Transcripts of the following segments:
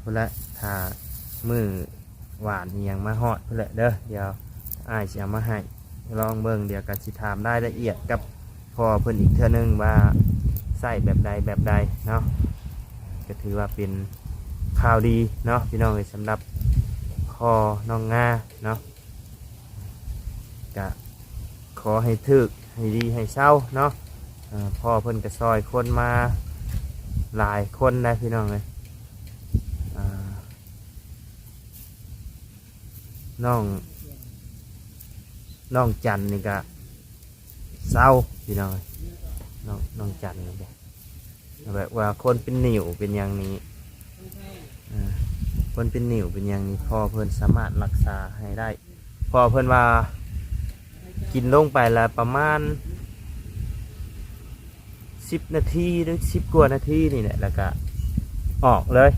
พุ่นละถ้ามือหวานเนียงมาฮอดพุ่นละเด้อเดี๋ยวอ้ายสิเอามาให้ลองเบิ่งเดี๋ยวกันสิถามรายละเอียดกับพ่อเพิ่นอีกเทื่อนึงว่าใส่แบบใดเนาะก็ถือว่าเป็นข่าวดีเนาะพี่น้องเอ้ยสำหรับพ่อน้องงาเนาะก็ขอให้ถึกให้ดีให้เศร้าเนาะพ่อเพิ่นก็ซอยคนมาหลายคนนะพี่น้องเลยน้องจันนี่ก็เศร้าพี่น้องน้องจันนี่แบบว่าคนเป็นหนิวเป็นอย่างนี้คนเป็นหนิวเป็นอย่างนี้พ่อเพิ่นสามารถรักษาให้ได้พ่อเพิ่นว่ากินลงไปแล้วประมาณ10 นาทีหรือ10 กว่านาทีนี่แหละแล้วก็ออกเลย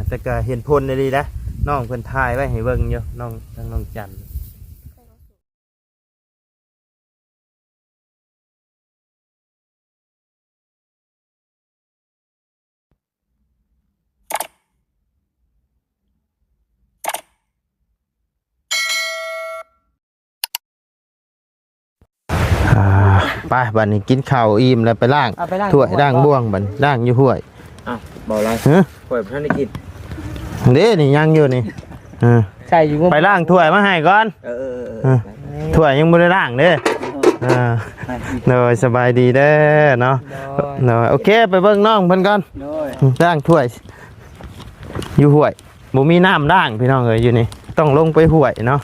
แต่ก็เห็นผลดีนะน้องเพิ่นทายไว้ให้เบิ่งอยู่น้องจันไปบัดนี้กินข้าวอิ่มแล้วไปล้างถ้วยล้างบ่วงบัดล้างอยู่ห้วยบอกอะไรถ้วยท่านได้กินเด้นี่ยังอยู่นี่ใช่อยู่ไปล้างถ้วยมาให้ก่อนถ้วยยังบ่ได้ล้างเด้โดยสบายดีเด้อเนาะโดยโอเคไปเบิ่งน้องเพิ่นก่อนล้างถ้วยอยู่ห้วยบ่มีน้ำล้างพี่น้องเอ้ยอยู่นี่ต้องลงไปห้วยเนาะ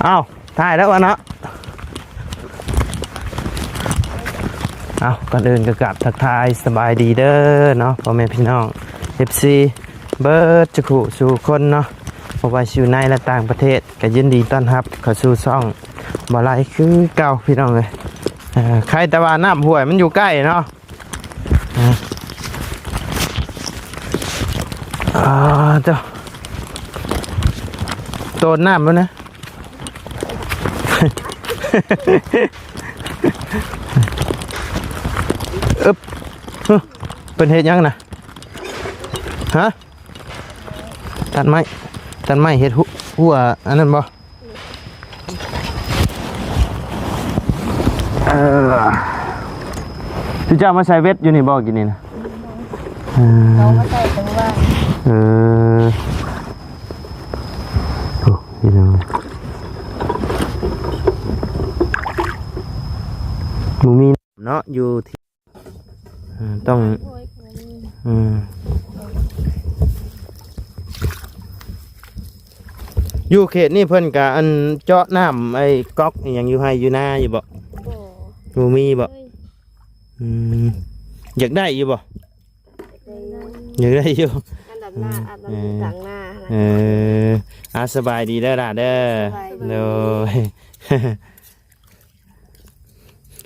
เอ้าถ่ายแล้ววะเนาะเอาก่อนอื่นก็กลับทักทายสบายดีเด้อเนาะพ่อแม่พี่น้อง FC เบิร์ดจะขู่สู่คนเนาะเพราะว่าอยู่ในและต่างประเทศก็ยินดีต้อนรับเข้าสู่ช่องบ่ไหลคือเก่าพี่น้องเลยใครแต่ว่าน้ำห้วยมันอยู่ใกล้เนาะเจ้าโตนน้ำแล้วนะเป็นเห็ดยังนะฮะตัดไม้เห็ดหัวอันนั้นบ่ที่เจ้ามาใส่เวทอยู่นี่บ่กินนี่นะเรามาใส่ตรงว่าโอ้ยน้องมูมีเนาะอยู่ที่ต้องอยู่เขตนี่เพิ่นกะอันเจาะน้ำไอ้ก๊อกอย่างอยู่ให้อยู่หน้าอยู่บ่มูมีบ่อยากได้อยู่บ่อยากได้อยู่อันดับหน้าอันดับหลังหน้าสบายดีเด้อล่ะเด้อโดย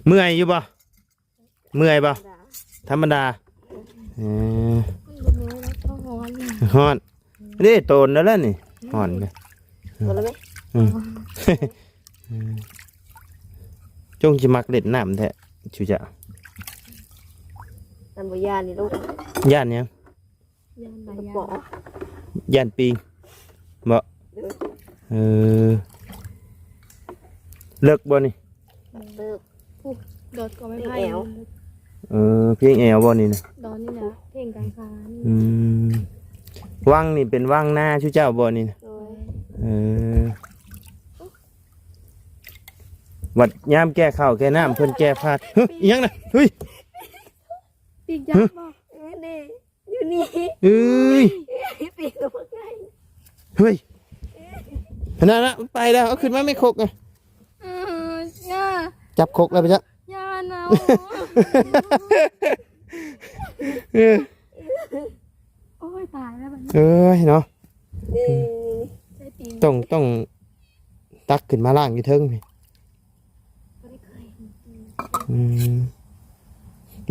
เมื่อยอยู่บ่เมื่อยบ่ธรรมดาฮ้อนนี่โตนแล้วนี่ฮ้อนเลยจงจะมักเล่นน้ำแท้ชูจะอันบ่ย่านนี่ลูกย่านยังย่านปีงบ่เลิกบ่นี่เลิกดอดก็ไม่ไพ่เพียงแอวบ่นี่นะดอนนี่นะเพลงกลางฟ้าวังนี่เป็นวังหน้าชูเจ้าบ่นี่นะวัดยามแก้ข้าวแก้น้ำเพิ่นแก้พาดยังนะเฮ้ยปีกยักษ์บ่นี่อยู่นี่ปีกตัวใหญ่เฮ้ยนั่นนะไปแล้วเอาขึ้นมาไม่คกไงจับคกแล้วไปจ้ะย่าเนาโอ้ยตายแล้วเนาะต้องตักขึ้นมาล่างอยู่เทิงนี่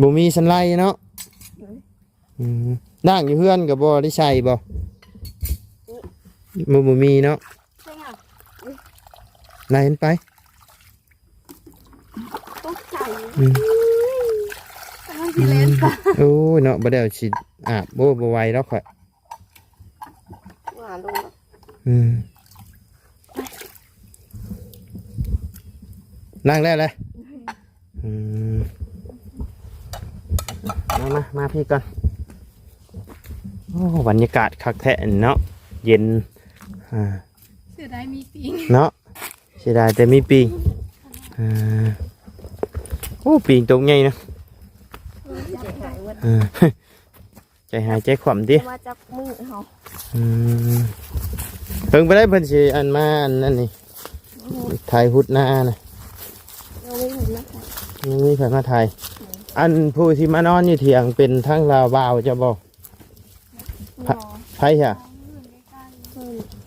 บ่มีสันไลเนาะด่างอยู่เพื่อนกับบ่ได้ใส่บ่มีเนาะไล่เห็นไปโอ้ยเนาะบ่ได้สิอาบบ่ไหวแล้วค่อย หาลุงแล้ว นั่งได้เลยมาพี่ก่อนโอ้บรรยากาศคักแท้เนาะเย็นเสียดายมีปีง เนาะเสียดายแต่มีปีงโอ้ปีงตรงไงนะใจหายใจขวัญดิ มาจับมือเขา เพิ่งไปได้เพิ่นสิอันมาอันนั่นนี่ไทยพุทธนานะ เราไม่มีนะคะ ยังมีไผมาไทยอันผู้ที่มานอนอยู่เถียงเป็นทั้งลาวบาวจะบอก น้อง ไผค่ะ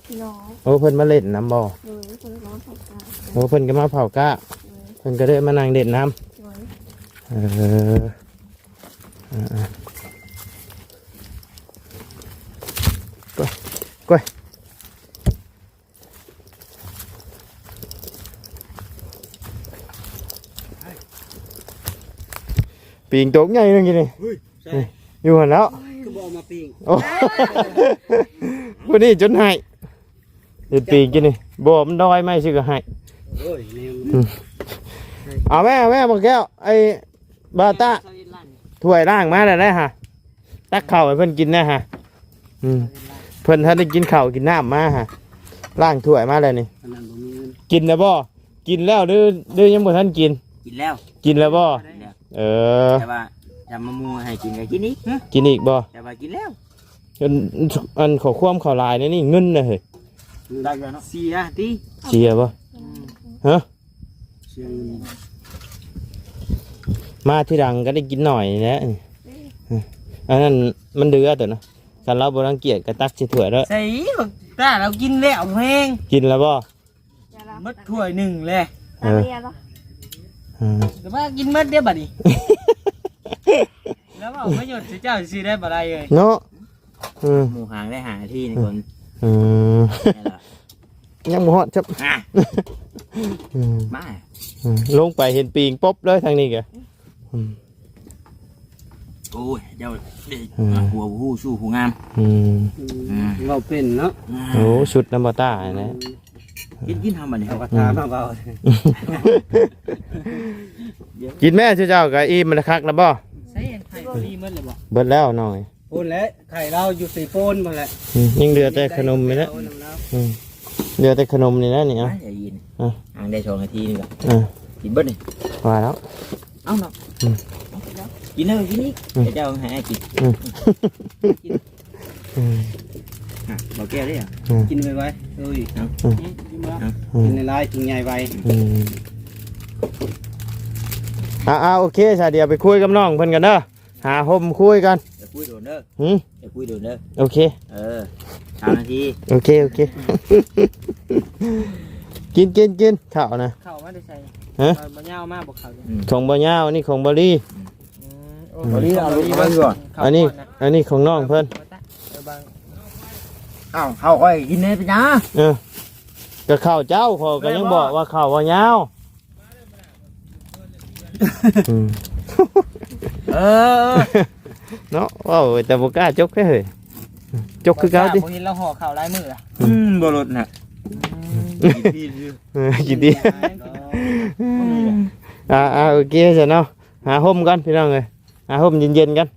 พี่น้อง โอ้เพิ่นมาเล่นน้ำบ่ เลยคนร้องสงการ โอ้เพิ่นก็มาเผาก้าเพิ่นก็ได้มานั่งเล่นน้ เลย ำก้อยปีงตกใหญ่เลยกินนี่อยู่หันแล้ว คือบ่มาปิ้ง โอ้ วันนี้จนให้เด็ดปีกกินนี่บ่มันดอยไม่ใช่ก็ให้ โอ้ยแนว เอาแม่บอกแก้วไอ้บาตาถ้วยล่างมาแล้วได้ฮะตักข้าวให้เพิ่นกินนะฮะเพิ่นถ้าได้กินข้าวกินน้ำมาฮะล่างถ้วยมาแล้วนี่ อันนั้นบ่มีเงิน กินแล้วบ่กินแล้วหรือยังบ่ทันกิน กินแล้ว กินแล้วบ่เออ แต่ว่าจะมามัวให้กินก็กินอีก กินอีกบ่ แต่ว่ากินแล้ว อันขอความขอลายนี่เงินนะเฮ้ย ได้แล้วเนาะเสียติ เชียร์บ่ฮะ เสีย มาที่ดังก็ได้กินหน่อยนะอันนั้นมันเดือดตัวนะการเราบรังเกียจกระตักสิถ้วยแล้ว ใส่ถ้าเรากินแล้วแพง กินแล้วบ่ มัดถ้วยหนึ่งเลย ตาเมียเหรอ แต่ว่ากินมัดเดียวบัดนี้แล้วว่าประโยชน์เจ้าสิได้บ่ได้เลย เนาะ หมู่หางได้หาที่ในคน ยังบ่ฮอดจับ มา ลงไปเห็นปีงป๊บเลยทางนี้แก โอ้ยเจ้าหัวหูสู้หูงาม เราเป็นเนาะ โอ้ชุดน้ำบาต้านะ กินทำบัดนี้ เอากระทามาเบา กินแม่เจ้ากับอีมันคักแล้วบ่ ใส่ไข่ดีมันเลยบ่ เบิดแล้วหน่อย ปูนแล้วไข่เราอยู่สี่โปนมาแหละ ยังเหลือแต่ขนมนี่นะเหลือแต่ขนมนี่นะนี่ อย่า อ่ะ ยินอ่างได้2นาทีนี่ก็ กินเบิดนี่ ว่าแล้ว เอาเนาะกินเลยกินอีกเจ้าให้กินบอกแก้วได้อ่ะ กินไว้เอ้ยกินในลายกินใหญ่ไว้ โอเคชาเดียวไปคุยกับน้องเพิ่นกันเด้อหาห่มคุยกัน อย่าคุยโดนเด้อ หืม อย่าคุยโดนเด้อ โอเค 3 นาที โอเคกินข้าวนะ เข้ามาได้ใส่ ฮะ บะยาวมากบอกเขา ของบ่ยาวนี่ของบ่ลี่ วันนี้เอาลูกมาก่อน อันนี้ของน้องเพิ่น อ้าวเขาค่อยกินได้ไปนะ ก็ข้าวเจ้าพอก็ยังบอกว่าข้าวบ่ยาว เนาะว้าวแต่บ่กล้าจกแค่เฮ้ยจกคือเก่าติ เห็นเราห่อข่าวลายมืออ่ะ บ่ลดน่ะ กินดีโอเคจ้ะเนาะหาห่มกันพี่น้องเอ้ยหาห่มเย็นๆกัน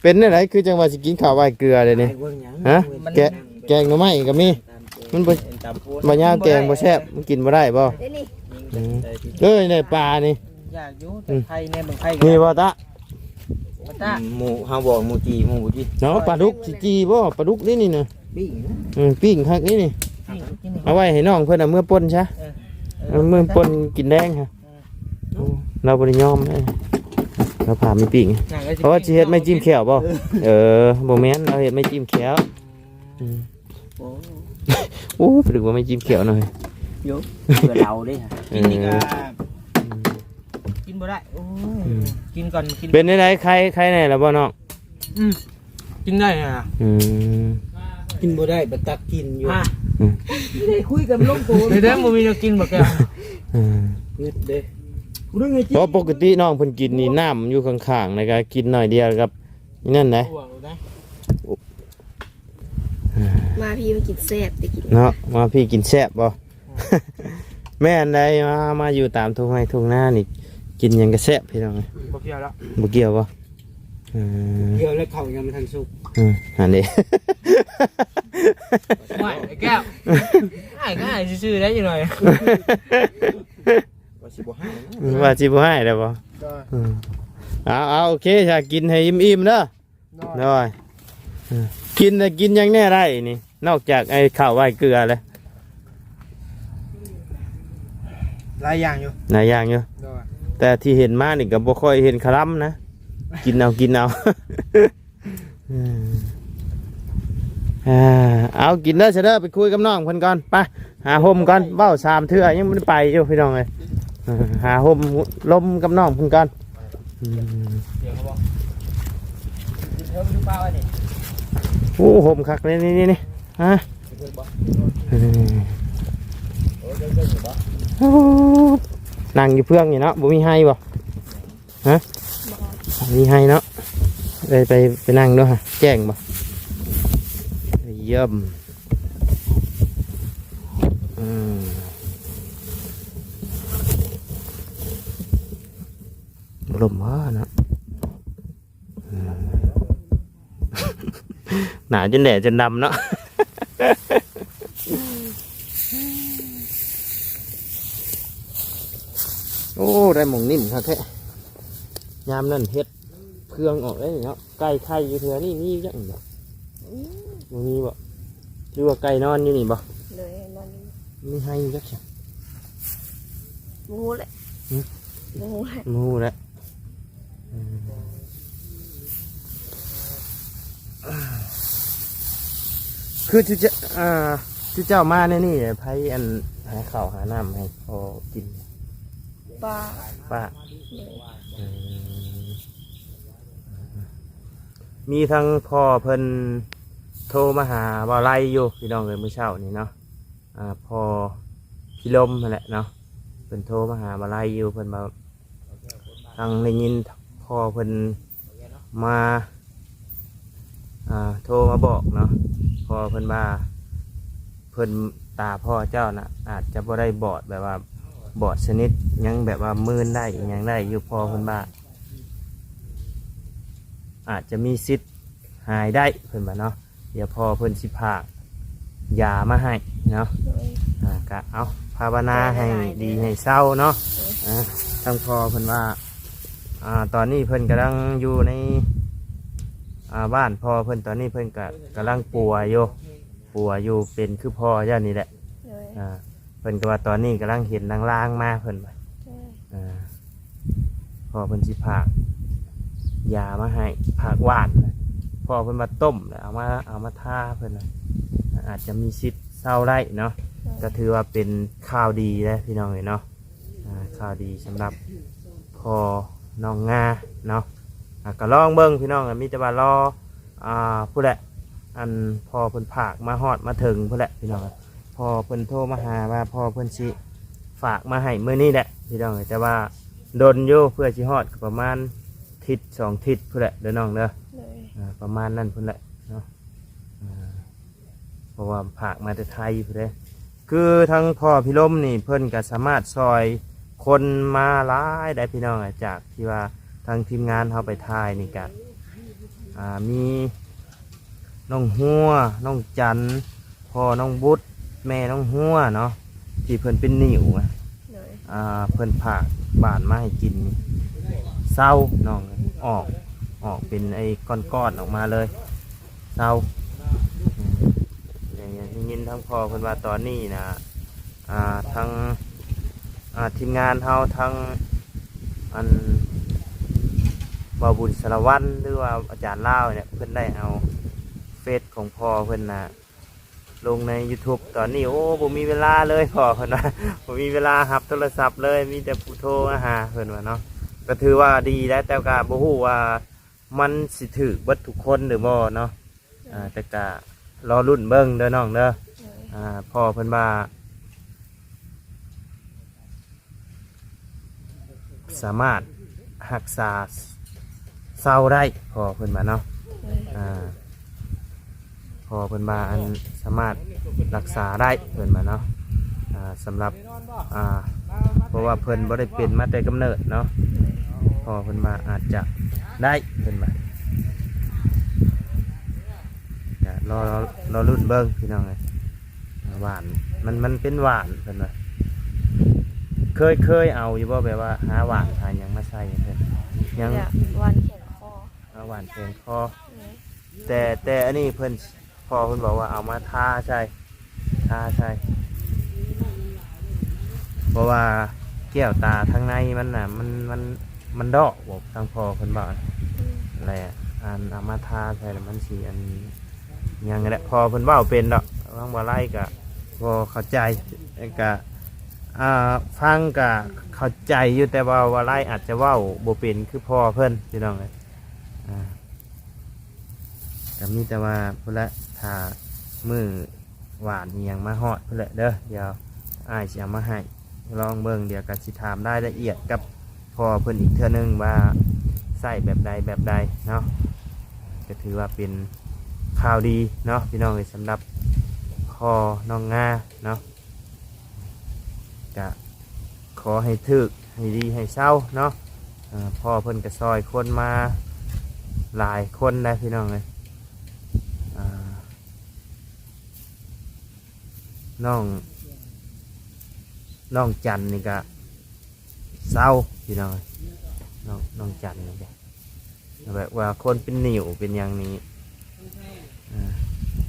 เป็นอะไรคือจังว่าสิกินข้าวไว้เกลือเลยนี่ฮะแกงหน่อไม้ก็มีมันบ่ยาวแกงบ่แซ่บมันกินบ่ได้บ่ เดี๋ยวนี้ ในปลานี่ อยากอยู่แต่ไข่เนี่ยเมืองไข่ นี่บ่ตะ หมูเฮาบอกหมูจี เนาะปลาดุกจีบ่ปลาดุกนี่นะ ปิ้ง ปิ้งคักนี่เอาไว้ให้น้องเพิ่นเอามื่อป่นซะเมื่อป่นกินแดงฮะเราบ่ได้ยอมเลยเราพามีปิ้งเพราะว่าสิเฮ็ดไม่จิ้มแขวบ่บ่แม่นเราเฮ็ดไม่จิ้มแขวโอ้ปลึกว่าไม่จิ้มแขวหน่อย เพื่อเราเด้ค่ะ กินนี่ก็กินบ่ได้กินก่อนกิน เป็นได้ใครแน่ล่ะบ่น้อง กินได้ฮะกินบ่ได้บัตักกินอยู่ไม่ได้คุยกันลงตัวเด้อบ่มีจะกินบ่แกเด้เพราะปกติน้องเพิ่นกินนี่น้ำอยู่ข้างๆนะก็กินหน่อยเดียวครับนั่นนะ มาพี่มากินแซ่บแต่กิน เนาะมาพี่กินแซ่บบ่ แม่อันใดมาอยู่ตามทุ่งไร่ทุ่งนานี่กินหยังก็แซ่บพี่น้องเอ้ย บ่เกี่ยวแล้ว บ่เกี่ยวบ่ เกี่ยวแล้วเขายังไม่ทันสุก อันนี้ ไม่ไอ้แก้วง่ายซื่อๆได้ยังไงว่าสิบ่ให้ ว่าสิบ่ให้ได้บ่เอาโอเคถ้ากินให้อิ่มๆเด้อได้กินน่ะกินหยังแน่ได้นี่นอกจากไอ้ข้าวไหว้เกลือแล้ว หลายอย่างอยู่ หลายอย่างอยู่แต่ที่เห็นมานี่ก็บ่ค่อยเห็นคลำนะกินเอาเอากินเด้อเสยเด้อไปคุยกับน้องเพิ่นก่อนไปหาห่มก่อนเว้า3เทื่อยังบ่ได้ไปอยู่พี่น้องเอ้ยหาห่มลมกับน้องเพิ่นก่อน เดี๋ยวเขาบอกกินเพิ่มหรือเปล่าอันนี้ โอ้ห่มคักนี่ฮะ เพิ่มบ่โอ้เพิ่มอยู่บ่ นั่งอยู่เพื่องนี่เนาะบ่มีให้บ่ฮะมีให้เนาะไปนั่งด้วยฮะแจ้งบ่เยี่ยมลมว่าเนาะหนาจนแดดจนดำเนาะ โอ้ได้หมองนิ่มครับแท้ยามนั่นเฮ็ดเครื่องออกได้เนาะไก่ไข่อยู่เถื่อนี่มีจังบ่มีบ่หรือว่าไก่นอนอยู่นี่บ่ เลยนอนอยู่ มีให้จักจัง มูแหละมูแหละ มูแล้วคือจุเจ้ามาเนี่ยนี่ไผอันหาข้าวหาน้ำให้พอกิน ปลา ป้า เลย มีทั้งพ่อเพิ่นโทรมาหาบ่าวไล่อยู่พี่น้องเลยมื้อเช้านี่เนาะพ่อพี่ลมนั่นแหละเนาะเพิ่นโทรมาหาบ่าวไล่อยู่เพิ่นมาทางได้ยินพ่อเพิ่นมาโทรมาบอกเนาะพ่อเพิ่นว่าเพิ่นตาพ่อเจ้าน่ะอาจจะบ่ได้บอดแบบว่าบอดชนิดยังแบบว่ามืนได้ยังได้อยู่พ่อเพิ่นว่าอาจจะมีสิทธิ์หายได้เพิ่นว่าเนาะเดี๋ยวพอเพิ่นสิพากยามาให้เนาะ เลย ก็เอาภาวนาให้ดีให้เศร้าเนาะทั้งพอเพิ่นว่าตอนนี้เพิ่นกำลังอยู่ในบ้านพ่อเพิ่นตอนนี้เพิ่นก็กำลังป่วยอยู่เป็นคือพ่อย่านี่แหละ เลย เพิ่นก็ว่าตอนนี้กำลังเห็นลางๆมาเพิ่นว่า เลย พอเพิ่นสิพากยามาให้พากหวานนะพอเพิ่นมาต้มแล้วเอามาทาเพิ่นนะอาจจะมีสิทธิ์เศร้าได้เนาะก็ถือว่าเป็นข่าวดีนะพี่น้องเนาะข่าวดีสำหรับพ่อน้องงาเนาะก็ลองเบิ่งพี่น้องมีแต่ว่ารอผู้ใดอันพอเพิ่นผากมาฮอดมาถึงผู้ใดพี่น้องพอเพิ่นโทรมาหาว่าพอเพิ่นสิฝากมาให้มื้อนี้แหละพี่น้องแต่ว่าดนอยู่เพื่อสิฮอดก็ประมาณทิศ2 ทิศผู้ใดเด้อน้องเด้อ เลย ประมาณนั้นพุ่นแหละเนาะเพราะว่าผากมาแต่ไทยพุ่นเลยคือทั้งพ่อพี่ล้มนี่เพิ่นก็สามารถซอยคนมาหลายได้พี่น้องจากที่ว่าทางทีมงานเขาไปถ่ายนี่กันมีน้องหัวน้องจันพ่อน้องบุตรแม่น้องหัวเนาะที่เพิ่นเป็นนิ่ว เลย เพิ่นผากบานมาให้กินเศร้าน้องออกเป็นไอ้ก้อนๆออกมาเลยเศร้าอย่างนี้ยินทั้งพ่อเพิ่นว่าตอนนี้นะทั้งทีมงานเฮาทั้งอันบ่าวบุญสารวัตรหรือว่าอาจารย์เล่าเนี่ยเพิ่นได้เอาเฟซของพ่อเพิ่นนะลงใน YouTube ตอนนี้โอ้บ่มีเวลาเลยพ่อเพิ่นว่าบ่มีเวลาหับโทรศัพท์เลยมีแต่ผู้โทรมาหาเพิ่นว่าเนาะก็ถือว่าดีแล้วแต่ก็บ่ฮู้ว่ามันสิถือเบิดทุกคนหรือบ่เนาะแต่ก็รอรุ่นเบิ่งเด้อน้องเด้อพ่อเพิ่นว่าสามารถรักษาเศร้าได้พ่อเพิ่นว่าเนาะ เลย พอเพิ่นว่าอันสามารถรักษาได้เพิ่นมาเนาะสำหรับเพราะว่าเพิ่นบ่ได้เป็นมาแต่กำเนิดเนาะพอเพิ่นว่าอาจจะได้เพิ่นว่าจะรอรุ่นเบิ่งพี่น้องเลยหวานมันเป็นหวานเพิ่นว่าเคยเอาอยู่บ่แบบว่าหาหวานหาหยังมาใส่เพิ่นยัง อยากวันแขนคอ หาหวานแทนคอแต่อันนี้เพิ่นพอเพิ่นบอกว่าเอามาทาใช่เพราะว่าแก้วตาทางในมันน่ะมันดอกบอกทางพอเพิ่นบอกอะไรเอามาทาใช่แล้วมันสีอันยังไงแหละพอเพิ่นเว้าเป็นดอกบางบ่ไล่ก็พอเข้าใจก็ฟังก็เข้าใจอยู่แต่ว่าบ่ไล่อาจจะเว้าบ่เป็นคือพอเพิ่นพี่น้องเอ้ยก็มีแต่ว่าพุ่นละถ้ามือหวานเนียงมาฮอดพุ่นละเด้อเดี๋ยวอ้ายสิเอามาให้ลองเบิ่งเดี๋ยวก็สิถามรายละเอียดกับพอเพิ่นอีกเทื่อนึงว่าใส่แบบใดเนาะก็ถือว่าเป็นข่าวดีเนาะพี่น้องเอ้ยสำหรับคอน้องงาเนาะก็ขอให้ถึกให้ดีให้เศร้าเนาะพ่อเพิ่นก็ซอยคนมาหลายคนได้พี่น้องเลยน้องจันนี่ก็เศร้าพี่น้องน้องจันนี่ก็แบบว่าคนเป็นหนิวเป็นอย่างนี้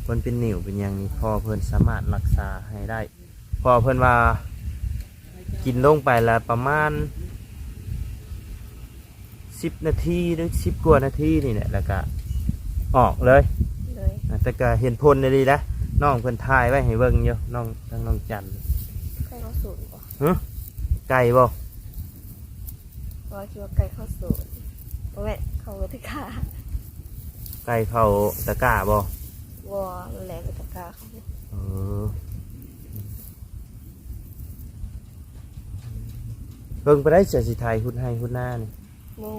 คนเป็นหนิวเป็นอย่างนี้พ่อเพิ่นสามารถรักษาให้ได้พ่อเพิ่นว่ากินลงไปแล้วประมาณ10 นาทีหรือ10 กว่านาทีนี่แหละแล้วก็ออกเลยแต่ก็เห็นผลได้ดีนะน้องเพิ่นถ่ายไว้ให้เบิ่งอยู่ทั้งน้องจัน ไก่ข้าวสูตรป่ะ ไก่บ่ ว่าคิดว่าไก่ข้าวสูตรเพราะแม่เขาตะกา ไก่เข้าตะกร้าบ่ วอแหลกตะกาเขา เออเบิ่งไปได้เสียสิไทยหุ่นให้หุ่นหน้านี่ มู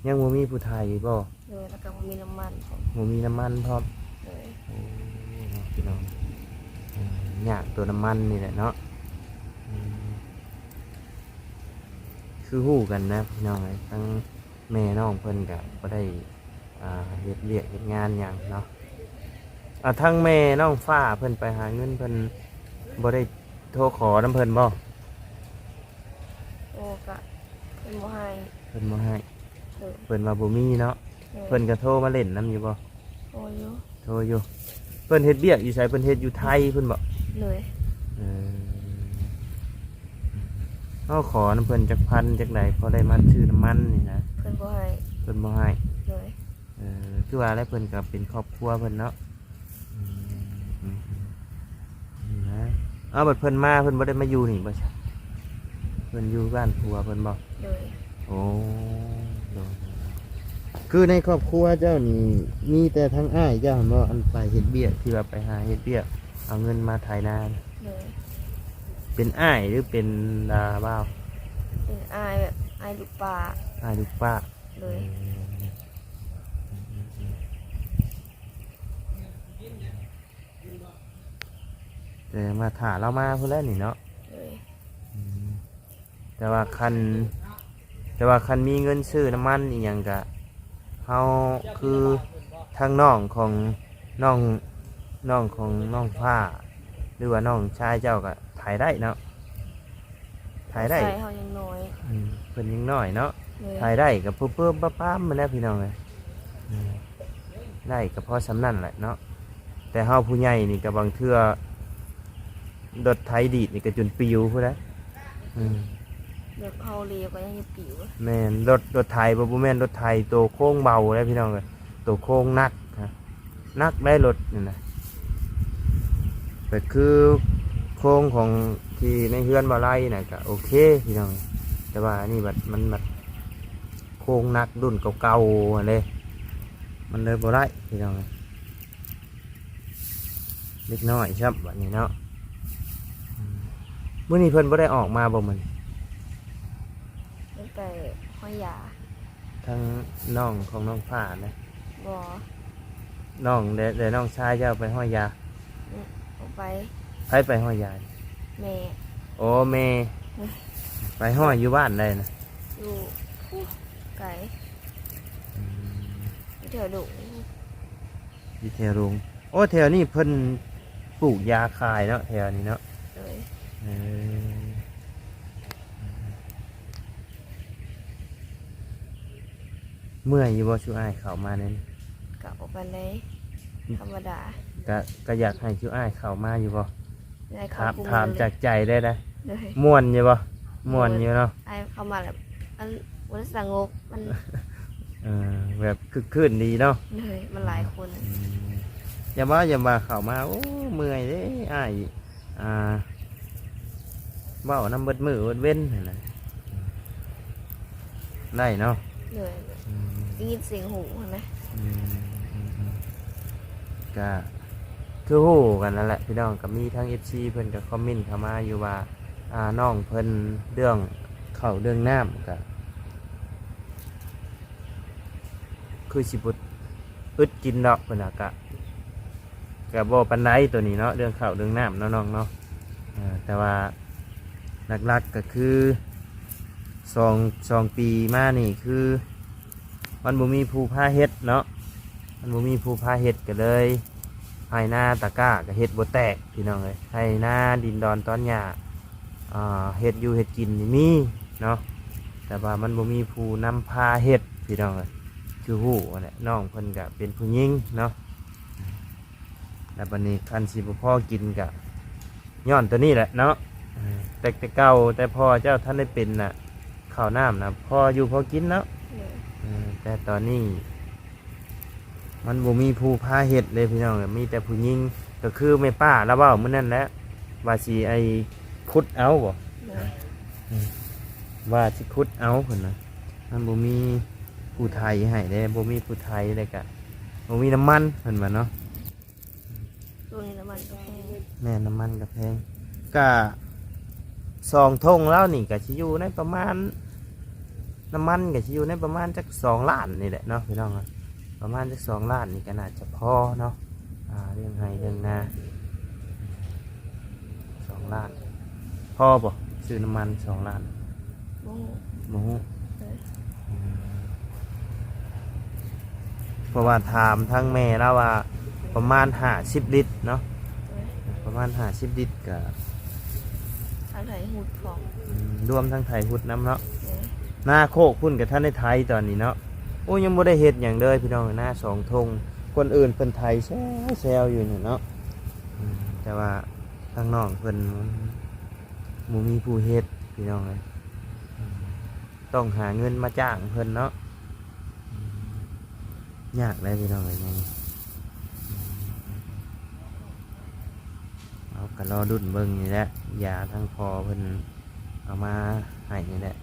ยังบ่มีผู้ไทยบ่ เลยแล้วก็มีน้ำมันของ บ่มีน้ำมันพร้อม เลย โอ้พี่น้องยากตัวน้ำมันนี่แหละเนาะคือฮู้กันนะพี่น้องไอ้ทั้งแม่น้องเพิ่นก็บ่ได้เฮ็ดเวียกเฮ็ดงานหยังเนาะทั้งแม่น้องฟ้าเพิ่นไปหาเงินเพิ่นบ่ได้โทรขอน้ำเพิ่นบ่ โอ้กะเป็นโมไฮ เพิ่นบ่ให้ เลย เพิ่นว่าบ่มีเนาะเพิ่นก็โทรมาเล่นน้ำอยู่บ่ โอ้ย โทรอยู่เพิ่นเฮ็ดเวียกอยู่ไสเพิ่นเฮ็ดอยู่ไทยเพิ่นบ่ เลย เอาขอน้ำเพิ่นจักพันจักใดพอได้มาซื้อน้ำมันนี่นะ เพิ่นโมไฮ เพิ่นบ่ให้ เลย คือว่าแล้วเพิ่นก็เป็นครอบครัวเพิ่นเนาะนะเอาบัดเพิ่นมาเพิ่นบ่ได้มาอยู่นี่บ่ใช่เพิ่นอยู่บ้านผัวเพิ่นบ่ เลย โอ้คือในครอบครัวเจ้านี่มีแต่ทั้งอ้ายเจ้าบ่อันไปเฮ็ดเบี้ยที่ว่าไปหาเฮ็ดเบี้ยเอาเงินมาไถนา เลย เป็นอ้ายหรือเป็นดาบ่าว เป็นอายแบบอายลูกปลา อ้ายลูกป้า เลย แต่มาถ่าเรามาเพิ่นแล้วนี่เนาะ เลย แต่ว่าคันมีเงินซื้อน้ำมันอีหยังก็เฮาคือทางน้องของน้องของน้องผ้าหรือว่าน้องชายเจ้าก็ถ่ายได้เนาะถ่ายได้ ใส่เขายังน้อย เพิ่นยังน้อยเนาะ เลย ถ่ายได้กับเพิ่มป้ามมาแล้วพี่น้องเลยได้ก็พอสำนั่นแหละเนาะแต่เฮาผู้ใหญ่นี่ก็บางเทื่อรถไถดีดนี่ก็จนปิวพุ่นแหล้ว เด็กเขาเรียกว่ายังปิว แม่นรถไถบ่แม่นรถไถตัวโค้งเบาแล้วพี่น้องเลยตัวโค้งนักนักได้รถนี่นะแต่คือโค้งของที่ในเฮือนบ่ไล่น่ะก็โอเคพี่น้องแต่ว่านี่มันโค้งนักรุ่นเก่าๆเลยมันเลยบ่ได้พี่น้องเล็กน้อยครับวันนี้เนาะมื้อนี้เพิ่นบ่ได้ออกมาบ่มื้อนี้ ตั้งแต่ห้อยยา ทั้งน้องของน้องฟ้านะ บอ น้องเดี๋ยวน้องชายจะเอาไปห้อยยา เอาไป ไปห้อยยา แม่ โอ้แม่ไปห้อยอยู่บ้านได้นะ อยู่ไก่เดี๋ยวดุ อยู่แถวรุงโอ้แถวนี้เพิ่นปลูกยาคายเนาะแถวนี้เนาะ เลย เออเมื่อยอยู่บ่ชูอ้ายเข้ามาเนี่ย กลับออกไปเลยธรรมดา ก็อยากให้ชูอ้ายเข้ามาอยู่บ่ ได้เข้า ถาม กลุ่ม ถาม เลย จากใจได้นะ เลย ม่วนอยู่บ่ม่วนอยู่เนาะ ไอ้เข้ามาแบบมันสงบมัน แบบคึกคืนดีเนาะ เลยมันหลายคน อย่ามาเข้ามาโอ้เมื่อยเด้อ้ายเว้าน้ำเบิดมือเบิดเว้นนั่นน่ะได้เนาะ เลยได้ยินเสียงหูเห็นไหม ก็คือฮู้กันนั่นแหละพี่น้องก็มีทั้ง FC เพิ่นก็คอมเมนต์เข้ามาอยู่ว่าน้องเพิ่นเรื่องเข้าเรื่องน้ำก็คือสิบุอึดกินดอกเพิ่นน่ะก็บ่ปานใดตัวนี้เนาะเรื่องเข้าเรื่องน้ำเนาะน้องเนาะแต่ว่าหลักๆก็คือสองปีมานี่คือมันบ่มีผู้พาเฮ็ดเนาะมันบ่มีผู้พาเฮ็ดก็เลยให้หน้าตะกร้าก็เฮ็ดบ่แตกพี่น้องเอ้ยให้หน้าดินดอนตอนหญ้าเฮ็ดอยู่เฮ็ดกินนี่มีเนาะแต่ว่ามันบ่มีผู้นำพาเฮ็ดพี่น้องเอ้ยคือฮู้ว่าแหละน้องเพิ่นก็เป็นผู้หญิงเนาะแล้วบัดนี้คันสิบ่พอกินก็ย้อนตัวนี้แหละเนาะแต่เก่าแต่พอเจ้าท่านได้เป็นน่ะข้าวน้ำน่ะพออยู่พอกินเนาะ เลย แต่ตอนนี้มันบ่มีผู้พาเฮ็ดเลยพี่น้องมีแต่ผู้หญิงก็คือแม่ป้าแล้วเว้ามื้อนั้นแหละว่าสิไอ้ขุดเอาบ่ เลย ว่าสิขุดเอาเพิ่นน่ะมันบ่มีผู้ไทยให้เด้บ่มีผู้ไทยเลยก็บ่มีน้ำมันเพิ่นว่าเนาะ ตัวนี้น้ำมันก็แพง แม่น้ำมันก็แพงก็2 ธงแล้วนี่ก็สิอยู่ในประมาณน้ำมันก็สิอยู่ในประมาณจัก2 ล้านนี่แหละเนาะพี่น้องอะประมาณจัก2 ล้านนี่ก็น่าจะพอเนาะเรื่องให้เรื่องนา2 ล้านพอบ่ซื้อน้ำมัน2 ล้าน โอ้ หมู เลย เพราะว่าถามทั้งแม่แล้วว่าประมาณ50 ลิตรเนาะ เลย ประมาณ50 ลิตรก็ ทางไทยหูดของ รวมทั้งไทยหุดน้ำเนาะ เลย หน้าโคกพุ่นกับท่านในไทยตอนนี้เนาะโอ้ยังบ่ได้เฮ็ดอย่างเลยพี่น้องหน้า2 ธงคนอื่นเพิ่นไทยแซวอยู่นี่เนาะแต่ว่าทางน้องเพิ่นบ่มีผู้เฮ็ดพี่น้องเลยต้องหาเงินมาจ้างเพิ่นเนาะยากเลยพี่น้องเลยนี่เอาก็รอดุนเบิ่งนี่แหละยาทั้งพอเพิ่นเอามาให้นี่แหละ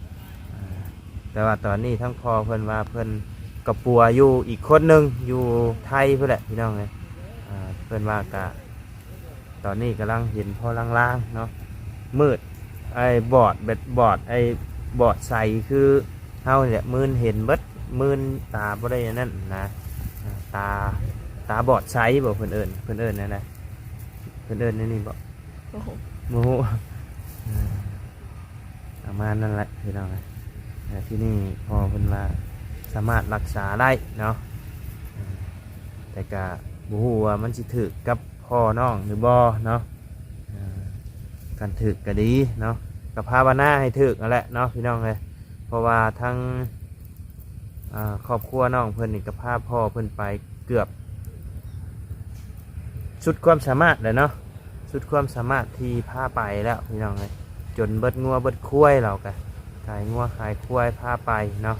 แต่ว่าตอนนี้ทั้งพอเพิ่นว่าเพิ่นกระปัวอยู่อีกคนหนึ่งอยู่ไทยเพื่อแหละพี่น้องเลยเพิ่นว่ากะตอนนี้กำลังเห็นพอล่างๆเนาะมืดไอ้บอดไอ้บอดใสคือเฮาเนี่ยมืนเห็นเบิดมืนตาบ่ได้อันนั่นนะตาบอดใสบอกเพิ่นเอิ้นนั่นนะเพิ่นเอิ้นนี่บอก โอ้โห โมโหประมาณนั่นแหละพี่น้องเลยที่นี่พอเพิ่นว่าสามารถรักษาได้เนาะแต่ก็บ่ฮู้ว่ามันสิถึกกับพ่อน้องหรือบ่เนาะกันถึกก็ดีเนาะกับภาวนาให้ถึกนั่นแหละเนาะพี่น้องเลยเพราะว่าทั้งครอบครัวน้องเพิ่นนี่ก็พาพ่อเพิ่นไปเกือบสุดความสามารถเลยเนาะสุดความสามารถที่พาไปแล้วพี่น้องเลยจนเบิดงัวเบิดคุ้ยเรากะขายงัวขายคุ้ยพาไปเนาะ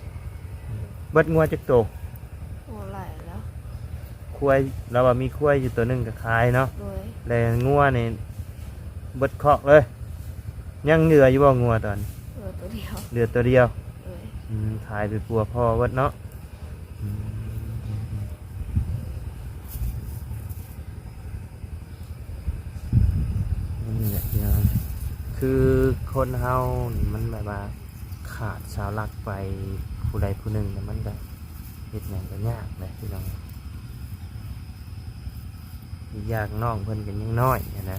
เบิดงัวจักโต โอ้หลายแล้ว คุ้ยเราว่ามีคุ้ยอยู่ตัวหนึงก็ขายเนาะ โดย แล้วงัวนี่เบิดคอกเลยยังเหลืออยู่บ่งัวตอน ตัวเดียว เหลือตัวเดียว เลย ขายไปปัวพ่อเบิดเนาะนี่แหละพี่น้องคือคนเฮานี่มันแบบว่าขาดเสาหลักไปผู้ใดผู้หนึ่งเนี่ยมันแบบเฮ็ดหยังก็ยากเลยพี่น้อง อีกอย่างน้องเพิ่นกันยังน้อยนะ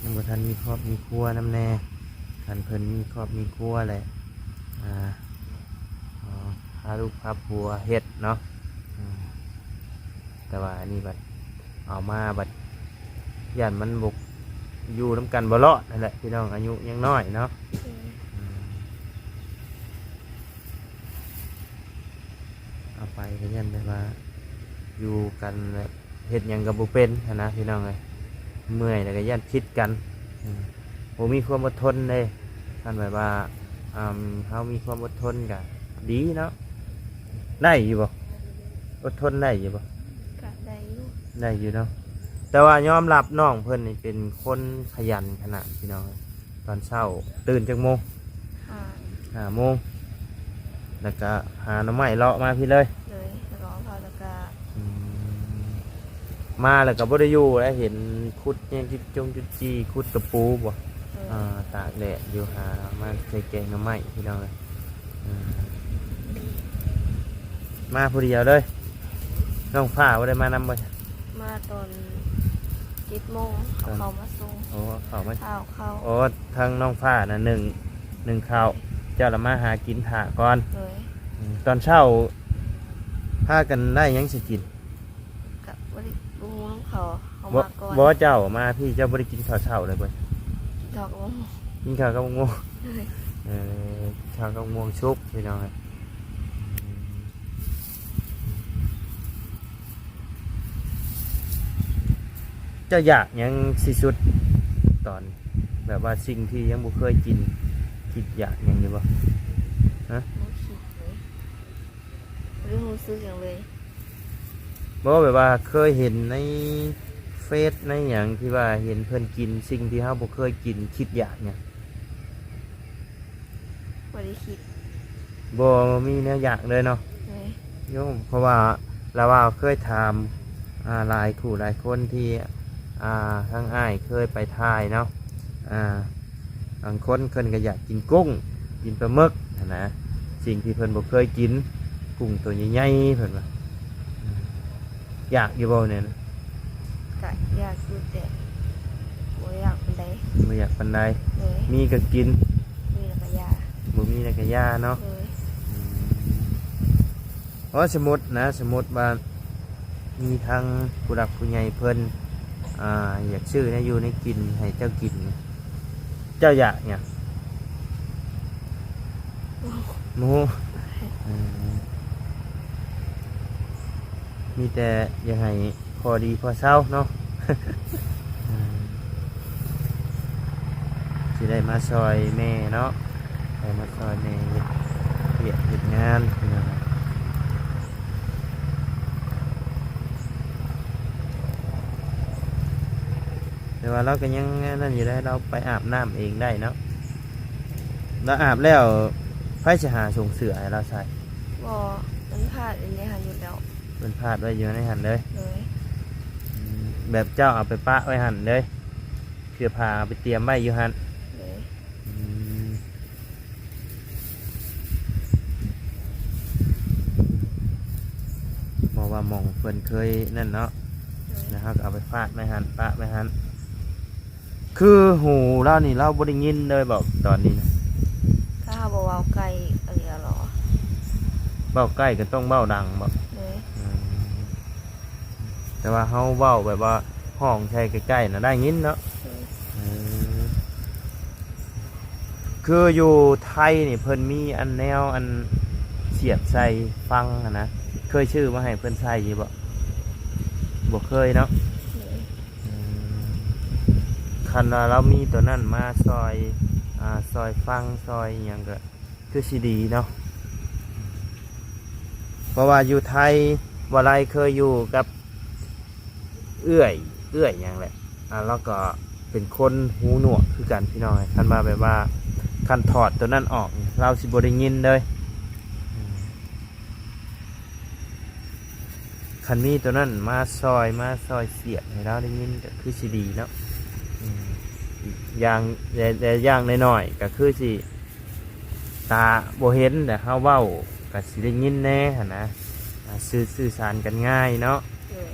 ยังบ่ทันมีครอบมีครัวน้ำแน่คันเพิ่นมีครอบมีครัวแหละพาลูกพาผัวเฮ็ดเนาะแต่ว่าอันนี้บัดเอามาบัดย่านมันบกอยู่น้ำกันบ่รอดนั่นแหละพี่น้องอายุยังน้อยเนาะเอาไปก็ยันได้ว่าอยู่กันเฮ็ดหยังกับบ่เป็นนะพี่น้องเลยเมื่อยแล้วก็ยันคิดกันบ่มีความอดทนเลยท่านแบบว่าเฮามีความอดทนก็ดีเนาะได้อยู่บ่อดทนได้อยู่บ่ ก็ได้อยู่ ได้อยู่เนาะแต่ว่ายอมรับน้องเพิ่นนี่เป็นคนขยันขนาดพี่น้องตอนเช้าตื่นจากโมง 5 โมงแล้วก็หาหน่อไม้เลาะมาพี่เลย เลยแล้วก็พอแล้วก็ มาแล้วก็บ่ได้อยู่แล้วเห็นขุดเนี่ยจุดจีขุดตะปูบ่ตากแดดอยู่หามาใส่แกงหน่อไม้พี่น้องเลยมาผู้เดียวเลยน้องฝ้าบ่ได้มานำบ่ มาตอน7 โมงเขามาส่ง โอ้เขามา ข้าวเข้า โอ้ทางน้องฝ้าน่ะหนึ่งข้าวเจ้าละมาหากินถาก่อน เลย ตอนเช้าพากันได้หยังสิกิน กับบริบูน้องเขาบ่มาก่อน บ่เจ้ามาพี่เจ้าบ่ได้กินข้าวเช้าเลยเบ่ ดอกมะม่วง กินข้าวกับมะม่วง เลย ข้าวกับมะม่วงชุบพี่น้องครับเจ้าอยากหยังสิสุดตอนแบบว่าสิ่งที่ยังบ่เคยกินคิดอยากหยังอยู่บ่ บ่คิดเลยเรื่องรู้สึกอย่างเลย บ่แบบว่าเคยเห็นในเฟซในหยังที่ว่าเห็นเพิ่นกินสิ่งที่เฮาบ่เคยกินคิดอยากหยัง บ่ได้คิด บ่มีแนวอยากเลยเนาะ เลย โยมเพราะว่าเราว่าเคยถามหลายคู่หลายคนที่ทั้งอ้ายเคยไปถ่ายเนาะบางคนเพิ่นก็อยากกินกุ้งกินปลาหมึกนะสิ่งที่เพิ่นบ่เคยกินกุ้งตัวใหญ่ๆเพิ่นว่าอยากอยู่บ่เนี่ยนะ กะอยากอยู่แต่บ่อยากเป็นใด บ่อยากปานใด เลย มีก็กิน มีแล้วก็ยา บ่มีแล้วก็ย่าเนาะ เลย เพราะสมมุตินะสมมุติว่ามีทางผู้หลักผู้ใหญ่เพิ่นอยากซื้อนะอยู่ในกินให้เจ้ากิน เจ้าอยากเนี่ยหมูมีแต่อยากให้พอดีพอเศร้าเนาะ ที่ได้มาซอยแม่เนาะได้มาซอยแม่เฮ็ดเวียกเฮ็ดงานพี่น้องแต่ว่าเราก็ยังนั่นอยู่ได้เราไปอาบน้ำเองได้เนาะเราอาบแล้วไฟจะหาส่งเสือให้เราใส่ บ่มันพลาดอันนี้หันอยู่แล้ว เป็นพาดไว้อยู่ในหันเลย เลย แบบเจ้าเอาไปปะไว้หันเลยเสื้อผ้าเอาไปเตรียมไว้อยู่หัน เลย บอกว่าหมองเพิ่นเคยนั่นเนาะ เลย นะครับเอาไปฟาดไว้หันปะไว้หันคือหูเรานี่เราบ่ได้ยินเลยบอกตอนนี้นะ ถ้าหาบ่เว้าไกลอะไรหรอ เบ้าใกล้ก็ต้องเบ้าดังบอก เลย แต่ว่าเฮาเบ้าแบบว่าห้องใช้ใกล้ๆนะได้ยินเนาะ เลย คืออยู่ไทยนี่เพิ่นมีอันแนวอันเสียบใส่ฟังอะนะเคยชื่อมาให้เพิ่นใส่อยู่บ่เคยเนาะ เลย คันว่าเรามีตัวนั้นมาซอยซอยฟังซอยอหย่างก็คือสิดีเนาะเพราะว่าอยู่ไทยวาไรเคยอยู่กับเอื้อยอย่างแหละแล้วก็เป็นคนหูหนวกคือกันพี่น้องคันมาแบบว่าคันถอดตัวนั้นออกเราสิบ่ได้ยินเลยคันมีตัวนั้นมาซอยเสียบให้เราได้ยินก็คือสิดีเนาะอย่างแต่อย่างน้อยๆก็คือสิตาบ่เห็นแต่เฮาเว้าก็สิได้ยินแน่หั่นนะสื่อสารกันง่ายเนาะ เลย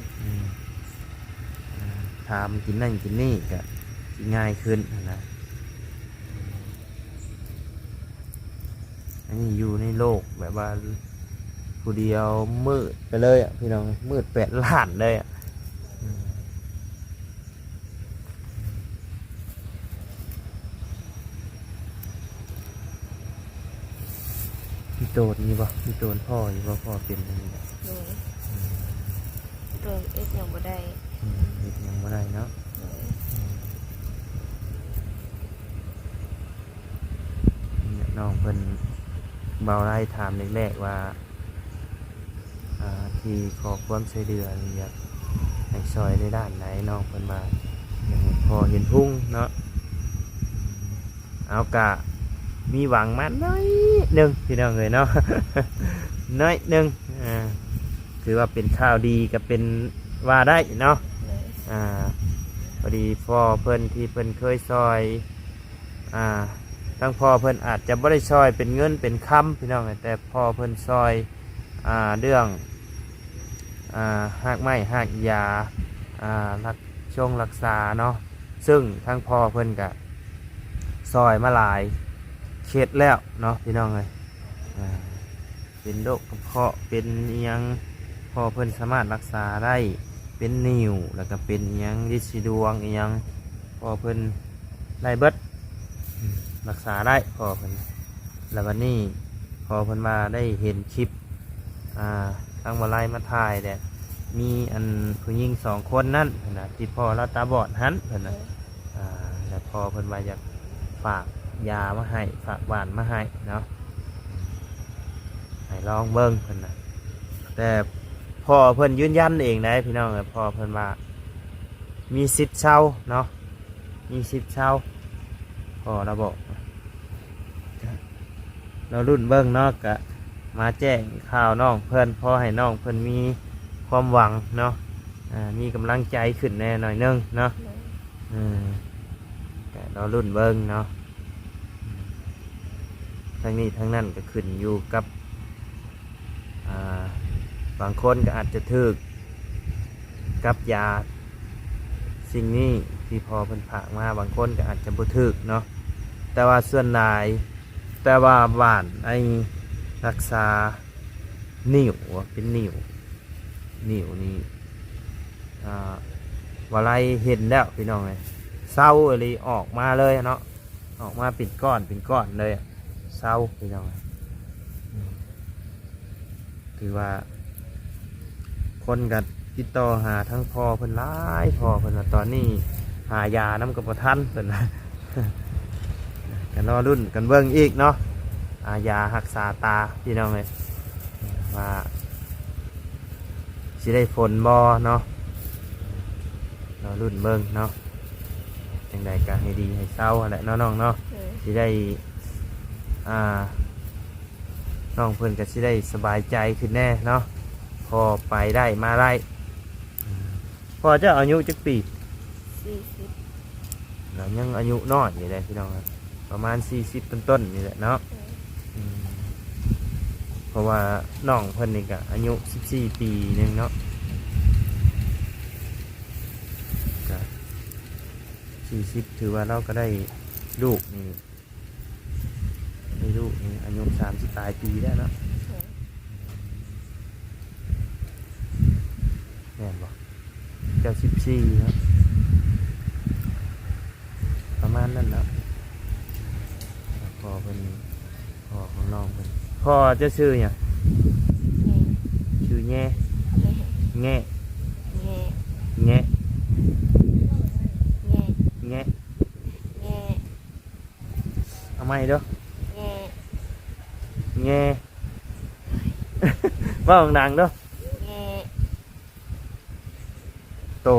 ถามกินนั่นกินนี่ก็สิง่ายขึ้นนะอันนี้อยู่ในโลกแบบว่าผู้เดียวมืดไปเลยอ่ะพี่น้องมืด8 ล้านเลยอ่ะพี่โตนนี่บ่พี่โตนพ่ออยู่บ่พ่อเป็นอันนี้ โดยตัวเอ็ดยังบ่ได้ เฮ็ดหยังบ่ได้เนาะ โดย น้องเพิ่นเบาไล่ถามแรกๆว่าที่ขอความช่วยเหลือนี่อยากให้ซอยในด้านไหนน้องเพิ่นมาอยากให้พอเห็นพุ่งเนาะเอากะมีหวังมันน้อยหนึงพี่น้องเลยเนาะ น้อยหนึงถือว่าเป็นข่าวดีกับเป็นว่าได้เนาะ โดย พอดีพ่อเพิ่นที่เพิ่นเคยซอยทั้งพ่อเพิ่นอาจจะบ่ได้ซอยเป็นเงินเป็นคำพี่น้องแต่พ่อเพิ่นซอยเรื่องหากไม้หากยารักษาเนาะซึ่งทั้งพ่อเพิ่นก็ซอยมาหลายเขตแล้วเนาะพี่น้องเลยเป็นโรคกระเพาะเป็นอิหยังพ่อเพิ่นสามารถรักษาได้เป็นนิ่วแล้วก็เป็นอิหยังดิสิดวงอิหยังพ่อเพิ่นได้เบิดรักษาได้พ่อเพิ่นแล้ววันนี้พ่อเพิ่นมาได้เห็นคลิปทางวาไลมาถ่ายเด้มีอันผู้หญิง2 คนนั่นนะที่พ่อเราตาบอดหันเพิ่นนะแล้วพ่อเพิ่นมาอยากฝากยามาให้ฝากหวานมาให้เนาะให้ลองเบิ่งเพิ่นนะแต่พ่อเพิ่นยืนยันเองได้พี่น้องพ่อเพิ่นว่ามีสิทธิ์เช่าเนาะมีสิทธิ์เช่าพ่อเราบอกเรารุ่นเบิ่งเนาะกะมาแจ้งข่าวน้องเพิ่นพอให้น้องเพิ่นมีความหวังเนาะมีกำลังใจขึ้นแน่หน่อยนึงเนาะ โดย แต่เรารุ่นเบิ่งเนาะทั้งนี้ทั้งนั้นก็ขึ้นอยู่กับบางคนก็อาจจะถึกกับยาสิ่งนี้ที่พอเพิ่นผากมาบางคนก็อาจจะบ่ถึกเนาะแต่ว่าส่วนหลายแต่ว่าบ้านไอ้รักษานิ่วเป็นนิ่วนี่ว่าไรเห็นแล้วพี่น้องเลยเศร้าอะไรออกมาเลยเนาะออกมาเป็นก้อนเลยเศร้าพี่น้องคือว่าคนกันติดต่อหาทั้งพ่อเพิ่นหลายพ่อเพิ่นว่าตอนนี้หายาน้ำกับบ่ทันเพิ่นนะ กันรอรุ่นกันเบิ่งอีกเนาะยารักษาตาพี่น้องเลยว่าสิได้ผลบ่เนาะรอรุ่นเบิ่งเนาะจังใดก็ให้ดีให้เศร้าแหละเนาะน้องเนาะ โดย สิได้น้องเพิ่นก็สิได้สบายใจขึ้นแน่เนาะพอไปได้มาได้พอจะอายุจักปี 40 เรายังอายุน้อยอยู่เลยพี่น้องครับประมาณ40ต้นๆนี่แหละเนาะเพราะว่าน้องเพิ่นนี่ก็อายุ14 ปีนึงเนาะก็40ถือว่าเราก็ได้ลูกนี่อายุ30ปลายปีได้เนาะแม่นบ่เจ้า14เนาะประมาณนั้นแล้วพ่อเป็นพ่อของน้องเป็นพ่อจะชื่อเนี่ยชื่อแง่แง่ แง่ แง่ แง่ แง่ แง่ เอาไหมเด้อ แง่ แง่ ว่าดังๆเด้อ แง่ โต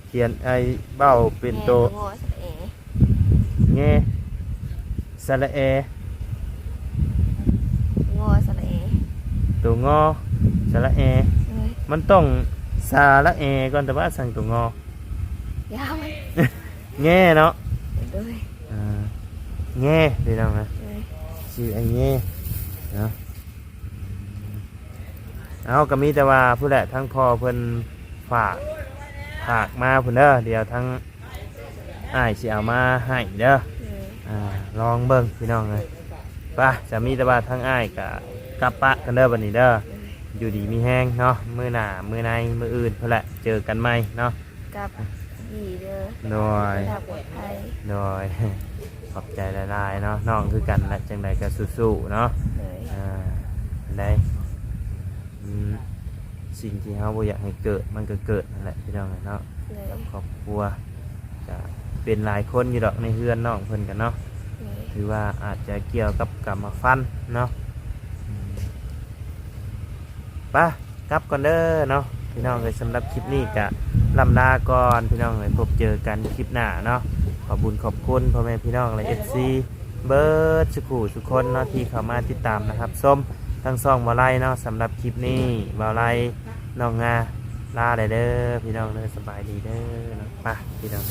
เขียนไอ้เบ้าเป็นโต งอสระเอ แง่สระเอง อสระเอ ตัวงอสระเอ เอ้ย มันต้องสระเอก่อนแต่ว่าสั่งตัวงอย าวไหม แง่เนาะ โดย แง่ดีน้องนะ เอ้ย ชื่อไอ้แง่เนาะเอาก็มีแต่ว่าผู้แหละทั้งพ่อเพิ่นฝาก ผากมาพุ่นเด้อเดี๋ยวทั้งอ้ายสิเอามาให้เด้อ ลองเบิ่งพี่น้องเลยป่ะจะมีแต่ว่าทั้งอ้ายกับปะกันเด้อบัดนี้เด้ออยู่ดีมีแห้งเนาะมื้อหน้ามื้อในมื้ออื่นเพื่อแหละเจอกันใหม่เนาะ กับดีเด้อ โดย ดาบปลอดภัย โดย ขอบใจหลายๆเนาะน้องคือกันและจังใดก็สู้ๆเนาะ เลย ได้สิ่งที่เฮาบ่อยากให้เกิดมันก็เกิดนั่นแหละพี่น้องเนาะ เลย กับครอบครัวจะเป็นหลายคนอยู่ดอกในเฮือนน้องเพิ่นกันเนาะ เลย หรือว่าอาจจะเกี่ยวกับกรรมฟันเนาะไป่ะกลับก่อนเด้อเนาะพี่น้องเลยสำหรับคลิปนี้จะลำลาก่อนพี่น้องเลยพบเจอกันคลิปหน้าเนาะขอบุญขอบคุณพ่อแม่พี่น้องเลย FC เบิร์ดสุขุสุคนเนาะที่เข้ามาติดตามนะครับส้มทั้งสองบอลไลเนาะสำหรับคลิปนี้บอลไลน้องงาลาได้เด้อพี่น้องเลยสบายดีเด้อเนาะไป่ะพี่น้อง